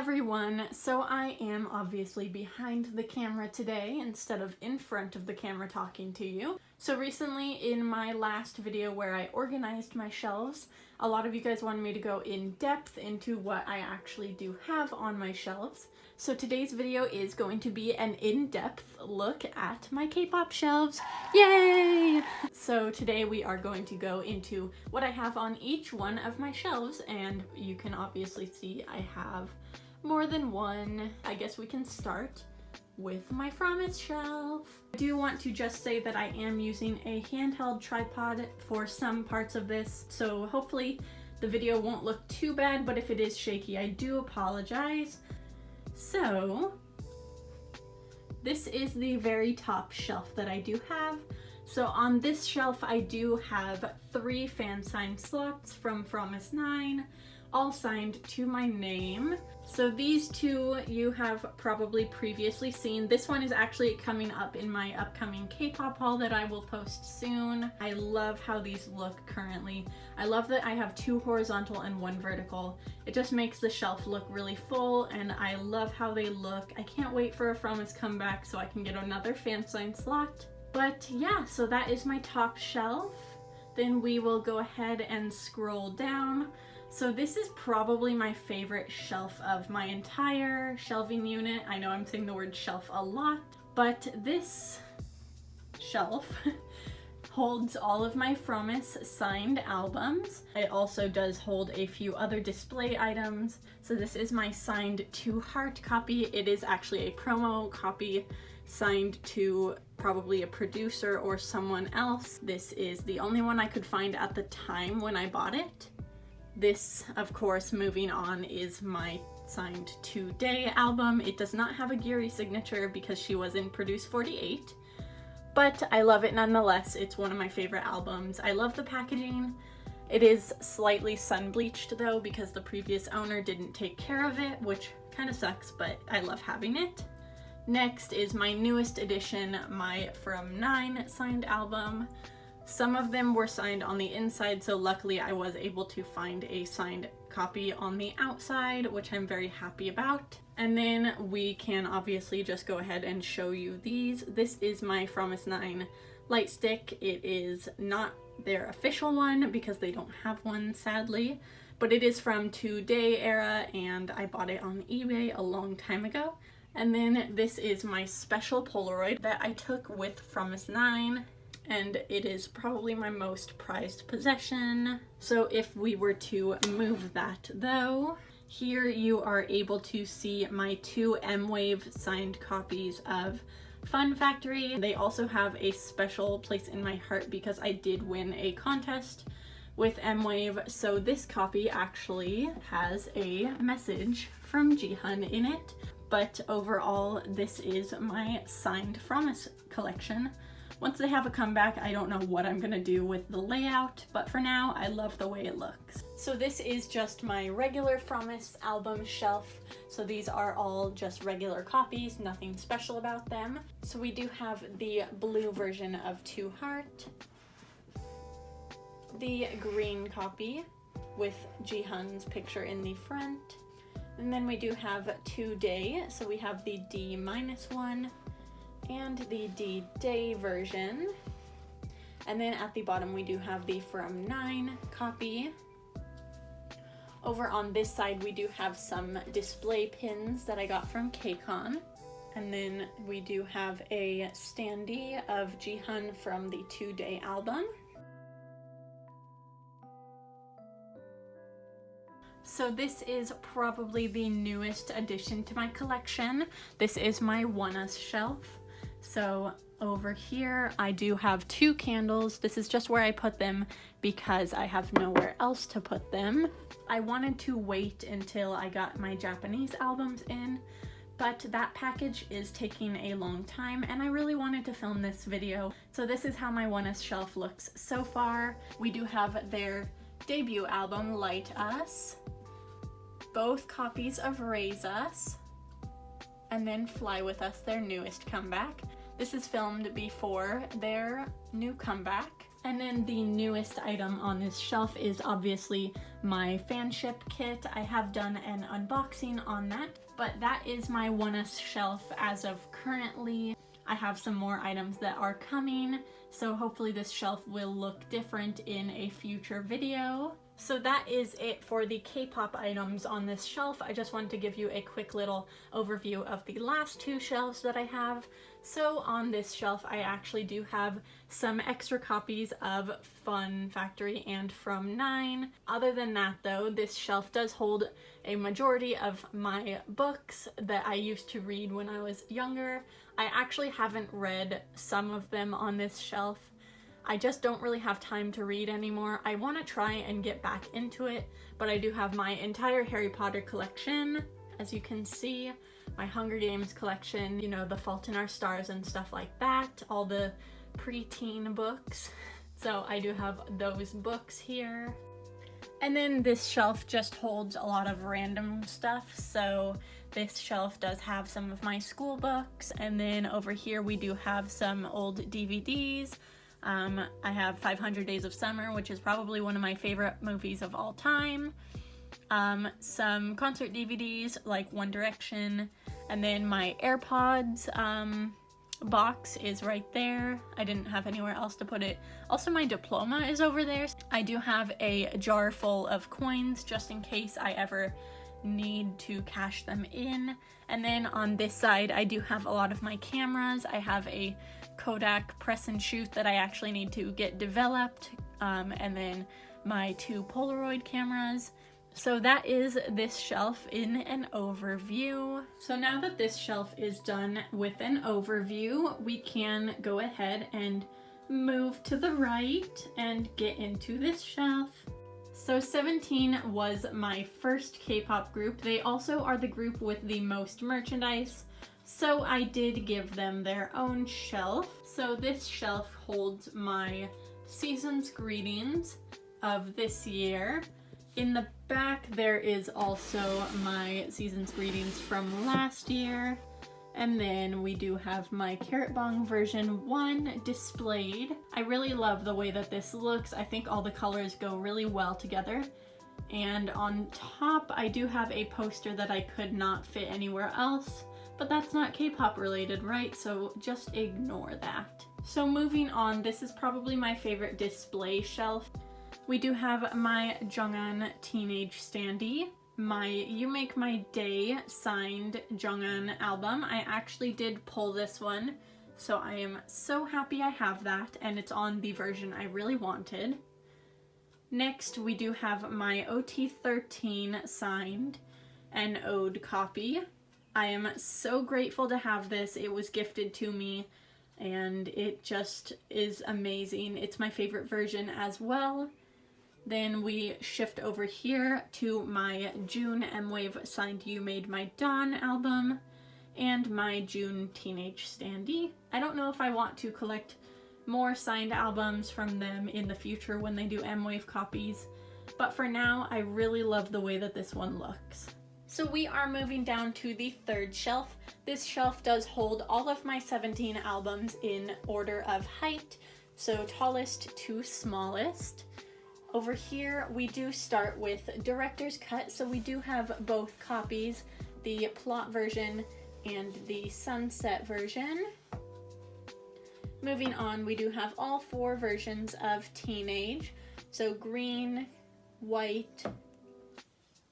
everyone, so I am obviously behind the camera today instead of in front of the camera talking to you. So recently in my last video where I organized my shelves, a lot of you guys wanted me to go in depth into what I actually do have on my shelves. So today's video is going to be an in-depth look at my K-pop shelves. Yay! So today we are going to go into what I have on each one of my shelves, and you can obviously see I have more than one. I guess we can start with my Promise shelf. I do want to just say that I am using a handheld tripod for some parts of this, so hopefully the video won't look too bad, but if it is shaky, I do apologize. So this is the very top shelf that I do have. So on this shelf I do have 3 fan sign slots from Promise 9, all signed to my name. So these two you have probably previously seen. This one is actually coming up in my upcoming K-pop haul that I will post soon. I love how these look currently. I love that I have 2 horizontal and 1 vertical. It just makes the shelf look really full, and I love how they look. I can't wait for a Promise comeback so I can get another fan sign slot. But yeah, so that is my top shelf. Then we will go ahead and scroll down. So this is probably my favorite shelf of my entire shelving unit. I know I'm saying the word shelf a lot, but this shelf holds all of my Promise signed albums. It also does hold a few other display items. So this is my signed to heart copy. It is actually a promo copy signed to probably a producer or someone else. This is the only one I could find at the time when I bought it. This, of course, moving on, is my signed Today album. It does not have a Giri signature because she was in Produce 48, but I love it nonetheless. It's one of my favorite albums. I love the packaging. It is slightly sun bleached though because the previous owner didn't take care of it, which kind of sucks, but I love having it. Next is my newest edition, my From 9 signed album. Some of them were signed on the inside, so luckily I was able to find a signed copy on the outside, which I'm very happy about. And then we can obviously just go ahead and show you these. This is my Promise 9 light stick. It is not their official one because they don't have one, sadly, but it is from Today era and I bought it on eBay a long time ago. And then this is my special Polaroid that I took with Promise 9. And it is probably my most prized possession. So if we were to move that though, here you are able to see my 2 M-Wave signed copies of Fun Factory. They also have a special place in my heart because I did win a contest with M-Wave. So this copy actually has a message from Jihan in it. But overall, this is my signed Promise collection. Once they have a comeback, I don't know what I'm gonna do with the layout, but for now, I love the way it looks. So this is just my regular Promise album shelf. So these are all just regular copies, nothing special about them. So we do have the blue version of To Heart, the green copy with Jihan's picture in the front, and then we do have Today, so we have the D-1, and the D-Day version. And then at the bottom we do have the From 9 copy. Over on this side we do have some display pins that I got from KCON. And then we do have a standee of Jihan from the Today album. So this is probably the newest addition to my collection. This is my Us shelf. So over here I do have 2 candles. This is just where I put them because I have nowhere else to put them. I wanted to wait until I got my Japanese albums in, but that package is taking a long time and I really wanted to film this video. So this is how my Us shelf looks so far. We do have their debut album, Light Us, both copies of Raise Us, and then Fly With Us, their newest comeback. This is filmed before their new comeback. And then the newest item on this shelf is obviously my fanship kit. I have done an unboxing on that, but that is my OneUs shelf as of currently. I have some more items that are coming, so hopefully this shelf will look different in a future video. So that is it for the K-pop items on this shelf. I just wanted to give you a quick little overview of the last two shelves that I have. So on this shelf, I actually do have some extra copies of Fun Factory and From 9. Other than that though, this shelf does hold a majority of my books that I used to read when I was younger. I actually haven't read some of them on this shelf. I just don't really have time to read anymore. I want to try and get back into it, but I do have my entire Harry Potter collection, as you can see, my Hunger Games collection, you know, The Fault in Our Stars and stuff like that, all the preteen books. So I do have those books here. And then this shelf just holds a lot of random stuff, so this shelf does have some of my school books, and then over here we do have some old DVDs. I have 500 Days of Summer, which is probably one of my favorite movies of all time. Some concert DVDs like One Direction, and then my AirPods box is right there. I didn't have anywhere else to put it. Also, my diploma is over there. I do have a jar full of coins just in case I ever need to cash them in. And then on this side I do have a lot of my cameras. I have a Kodak press and shoot that I actually need to get developed, and then my two Polaroid cameras. So that is this shelf in an overview. So now that this shelf is done with an overview, we can go ahead and move to the right and get into this shelf. So 17 was my first K-pop group. They also are the group with the most merchandise, so I did give them their own shelf. So this shelf holds my season's greetings of this year. In the back there is also my season's greetings from last year. And then we do have my Carrot Bong version 1 displayed. I really love the way that this looks. I think all the colors go really well together. And on top I do have a poster that I could not fit anywhere else, but that's not K-pop related, right? So just ignore that. So moving on, this is probably my favorite display shelf. We do have my Jonghan Teenage Standee, my You Make My Day signed Jonghan album. I actually did pull this one, so I am so happy I have that, and it's on the version I really wanted. Next, we do have my OT13 signed and ode copy. I am so grateful to have this. It was gifted to me, and it just is amazing. It's my favorite version as well. Then we shift over here to my June M-Wave signed You Made My Dawn album and my June Teenage Standee. I don't know if I want to collect more signed albums from them in the future when they do M-Wave copies, but for now I really love the way that this one looks. So we are moving down to the third shelf. This shelf does hold all of my 17 albums in order of height, so tallest to smallest. Over here, we do start with Director's Cut, so we do have both copies, the plot version and the sunset version. Moving on, we do have all 4 versions of Teenage, so green, white,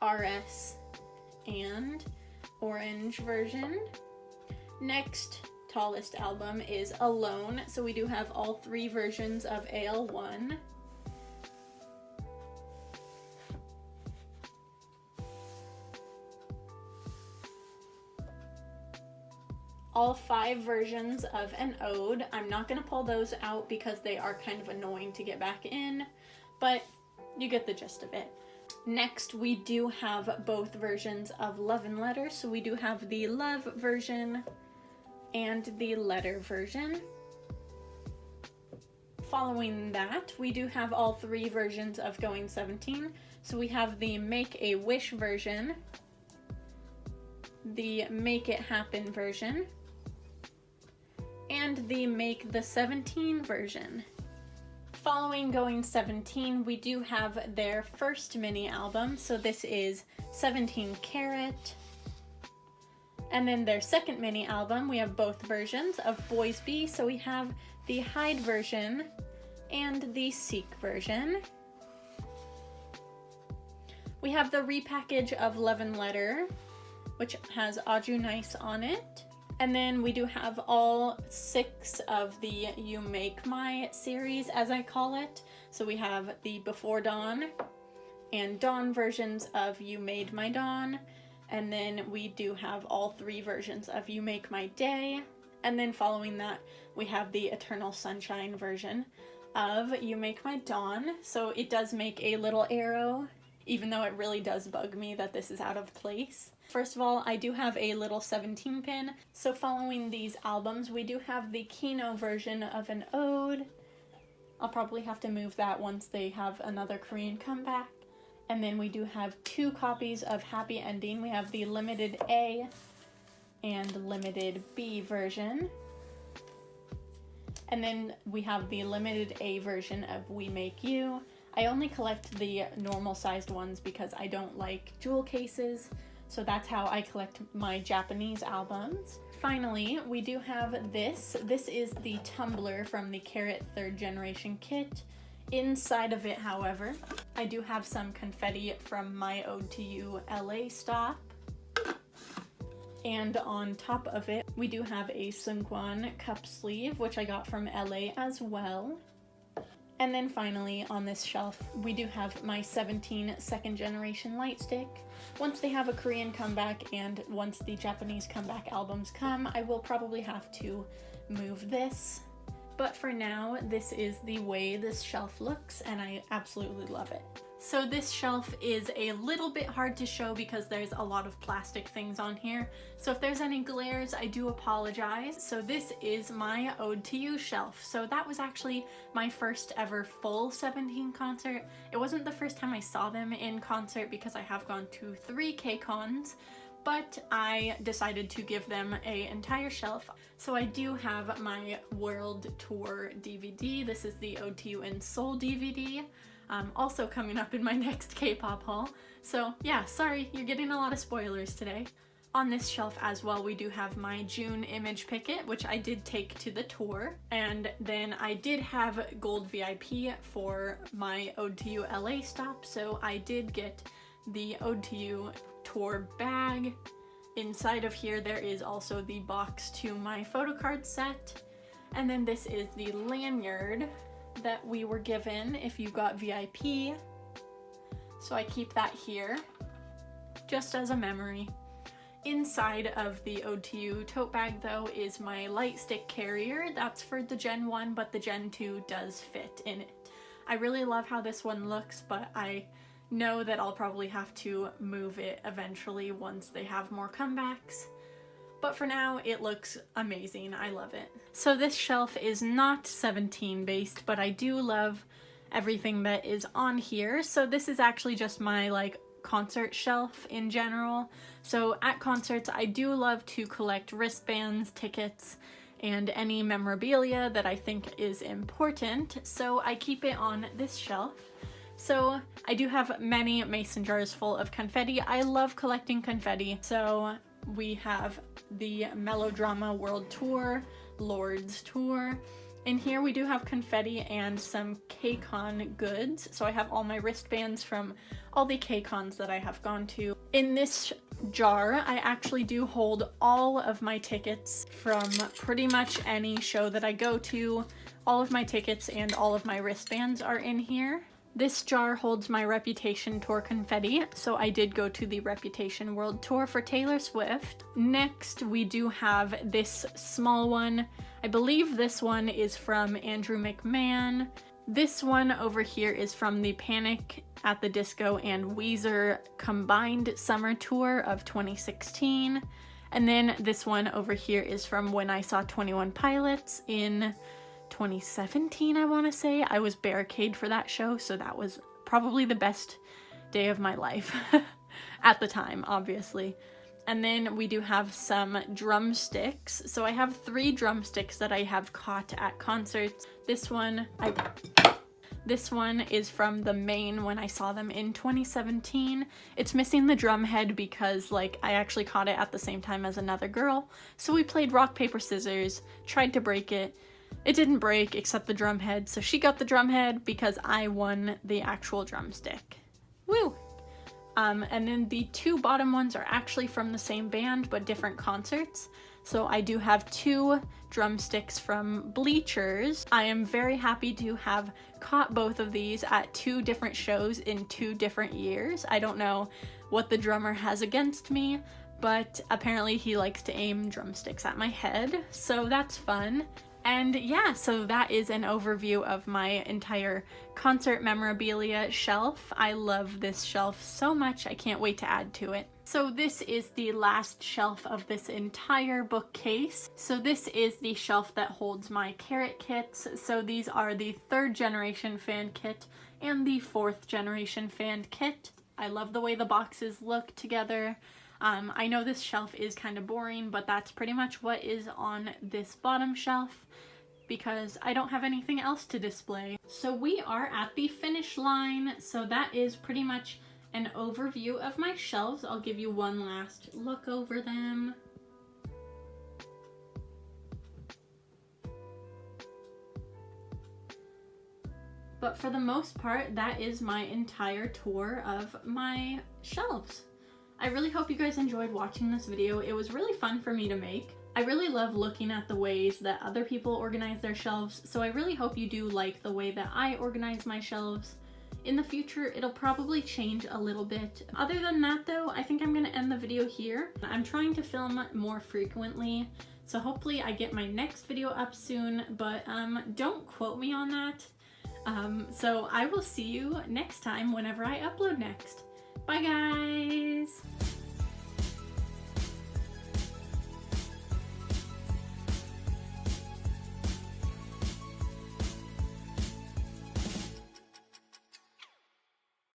RS, and orange version. Next, tallest album is Alone, so we do have all 3 versions of AL1. All 5 versions of an ode. I'm not going to pull those out because they are kind of annoying to get back in, but you get the gist of it. Next, we do have both versions of Love and Letter, so we do have the love version and the letter version. Following that, we do have all 3 versions of Going 17, so we have the Make a Wish version, the Make It Happen version, and the Make the 17 version. Following Going 17, we do have their first mini album. So this is 17 Carat. And then their second mini album, we have both versions of Boys B. So we have the Hide version and the Seek version. We have the repackage of Love and Letter, which has Aju Nice on it. And then we do have all 6 of the You Make My series, as I call it. So we have the Before Dawn and Dawn versions of You Made My Dawn. And then we do have all 3 versions of You Make My Day. And then following that, we have the Eternal Sunshine version of You Make My Dawn. So it does make a little arrow, even though it really does bug me that this is out of place. First of all, I do have a little 17 pin. So following these albums, we do have the Kino version of an ode. I'll probably have to move that once they have another Korean comeback. And then we do have 2 copies of Happy Ending. We have the limited A and limited B version. And then we have the limited A version of We Make You. I only collect the normal sized ones because I don't like jewel cases. So that's how I collect my Japanese albums. Finally, we do have this. This is the tumbler from the Carat 3rd Generation kit. Inside of it, however, I do have some confetti from my Ode to You LA stop. And on top of it, we do have a Seungkwan cup sleeve, which I got from LA as well. And then finally, on this shelf, we do have my 17 2nd Generation light stick. Once they have a Korean comeback and once the Japanese comeback albums come, I will probably have to move this. But for now, this is the way this shelf looks, and I absolutely love it. So this shelf is a little bit hard to show because there's a lot of plastic things on here. So if there's any glares, I do apologize. So this is my Ode to You shelf. So that was actually my first ever full 17 concert. It wasn't the first time I saw them in concert because I have gone to 3 K-Cons, but I decided to give them an entire shelf. So I do have my World Tour DVD. This is the Ode to You in Seoul DVD. Also coming up in my next K-pop haul. So yeah, sorry, you're getting a lot of spoilers today. On this shelf as well, we do have my June image picket, which I did take to the tour. And then I did have gold VIP for my Ode to You LA stop, so I did get the Ode to You tour bag. Inside of here, there is also the box to my photo card set. And then this is the lanyard that we were given if you got VIP. So I keep that here just as a memory. Inside of the Ode to You tote bag though is my light stick carrier. That's for the Gen 1, but the Gen 2 does fit in it. I really love how this one looks, but I know that I'll probably have to move it eventually once they have more comebacks. But for now, it looks amazing. I love it. So this shelf is not 17 based, but I do love everything that is on here. So this is actually just my concert shelf in general. So at concerts, I do love to collect wristbands, tickets, and any memorabilia that I think is important. So I keep it on this shelf. So I do have many mason jars full of confetti. I love collecting confetti. So we have the Melodrama World Tour, Lord's Tour. In here we do have confetti and some K-Con goods. So I have all my wristbands from all the K-Cons that I have gone to. In this jar, I actually do hold all of my tickets from pretty much any show that I go to. All of my tickets and all of my wristbands are in here. This jar holds my Reputation Tour confetti, so I did go to the Reputation World Tour for Taylor Swift. Next, we do have this small one. I believe this one is from Andrew McMahon. This one over here is from the Panic at the Disco and Weezer combined summer tour of 2016. And then this one over here is from when I saw 21 Pilots in 2017, I want to say. I was barricade for that show, so that was probably the best day of my life at the time, obviously. And then we do have some drumsticks. So I have 3 drumsticks that I have caught at concerts. This one, This one is from the main when I saw them in 2017. It's missing the drum head because like I actually caught it at the same time as another girl. So we played rock, paper, scissors, tried to break it. It didn't break except the drum head, so she got the drum head because I won the actual drumstick. Woo! And then the two bottom ones are actually from the same band but different concerts. So I do have two drumsticks from Bleachers. I am very happy to have caught both of these at two different shows in 2 different years. I don't know what the drummer has against me, but apparently he likes to aim drumsticks at my head, so that's fun. And yeah, so that is an overview of my entire concert memorabilia shelf. I love this shelf so much, I can't wait to add to it. So this is the last shelf of this entire bookcase. So this is the shelf that holds my Carrot kits. So these are the 3rd generation fan kit and the 4th generation fan kit. I love the way the boxes look together. I know this shelf is kind of boring, but that's pretty much what is on this bottom shelf because I don't have anything else to display. So we are at the finish line. So that is pretty much an overview of my shelves. I'll give you one last look over them. But for the most part, that is my entire tour of my shelves. I really hope you guys enjoyed watching this video. It was really fun for me to make. I really love looking at the ways that other people organize their shelves, so I really hope you do like the way that I organize my shelves. In the future, it'll probably change a little bit. Other than that though, I think I'm gonna end the video here. I'm trying to film more frequently, so hopefully I get my next video up soon, but don't quote me on that. So I will see you next time whenever I upload next. Bye guys!